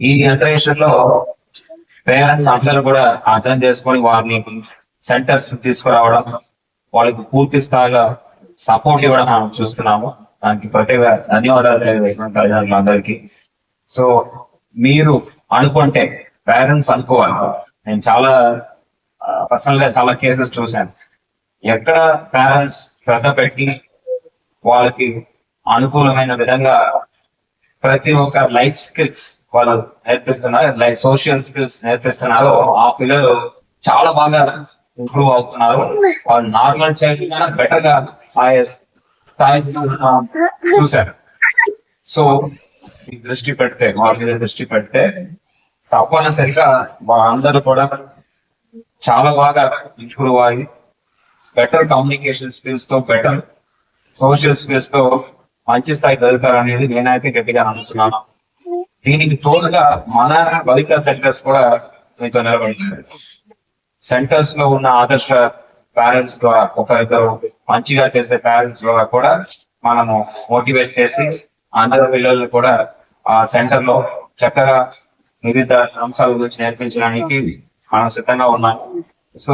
ఈ జనరేషన్ లో పేరెంట్స్ అందరూ కూడా అర్థం చేసుకొని వారిని సెంటర్స్ తీసుకురావడం, వాళ్ళకి పూర్తి స్థాయిలో సపోర్ట్ ఇవ్వడం మనం చూస్తున్నాము. దానికి ప్రత్యేక ధన్యవాదాలు తెలియజేస్తున్నాం తల్లిదండ్రులందరికీ. సో మీరు అనుకుంటే పేరెంట్స్ అనుకోవాలి. నేను చాలా పర్సనల్ గా చాలా కేసెస్ చూశాను. ఎక్కడ పేరెంట్స్ శ్రద్ధ పెట్టి వాళ్ళకి అనుకూలమైన విధంగా ప్రతి ఒక్క లైఫ్ స్కిల్స్ వాళ్ళు నేర్పిస్తున్నారు, లైఫ్ సోషల్ స్కిల్స్ నేర్పిస్తున్నారు, ఆ పిల్లలు చాలా బాగా ఇంప్రూవ్ అవుతున్నారు. వాళ్ళు నార్మల్ చైల్డ్ కన్నా బెటర్ గా స్థాయి చూశారు. సో దృష్టి పెడితే వాళ్ళ మీద దృష్టి పెడితే తప్పనిసరిగా వాళ్ళందరూ కూడా చాలా బాగా ఇంప్రూవ్ అయ్యి బెటర్ కమ్యూనికేషన్ స్కిల్స్ తో, బెటర్ సోషల్ స్కిల్స్ తో మంచి స్థాయికి వెళ్తారు అనేది నేనైతే గట్టిగా నమ్ముతున్నాను. దీనికి తోడుగా మన బలిక సెంటర్స్ కూడా మీతో నిలబడుతుంది. సెంటర్స్ లో ఉన్న ఆదర్శ పేరెంట్స్ ద్వారా, ఒకరిద్దరు మంచిగా చేసే పేరెంట్స్ ద్వారా కూడా మనము మోటివేట్ చేసి అందరి పిల్లలు కూడా ఆ సెంటర్ లో చక్కగా వివిధ అంశాల గురించి నేర్పించడానికి మనం సిద్ధంగా ఉన్నాం. సో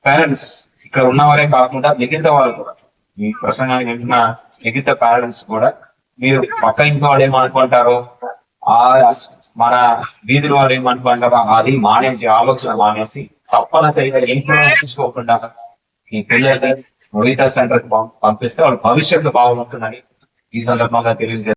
పేరెంట్స్ ఇక్కడ ఉన్నవారే కాకుండా మిగతా వాళ్ళు కూడా, ఈ ప్రసంగానికి వింటున్న మిగతా పేరెంట్స్ కూడా, మీరు పక్క ఇంటి వాళ్ళు ఏమనుకుంటారో, ఆ మన వీధుల వాళ్ళు ఏమనుకుంటారో అది మానేసి, ఆలోచన మానేసి తప్పనిసరిగా ఇంట్లో చూసుకోకుండా ఈ పిల్లల్ని మిగతా సెంటర్ పంపిస్తే వాళ్ళ భవిష్యత్తు బాగుంటుందని ఈ సందర్భంగా తెలియజేస్తారు.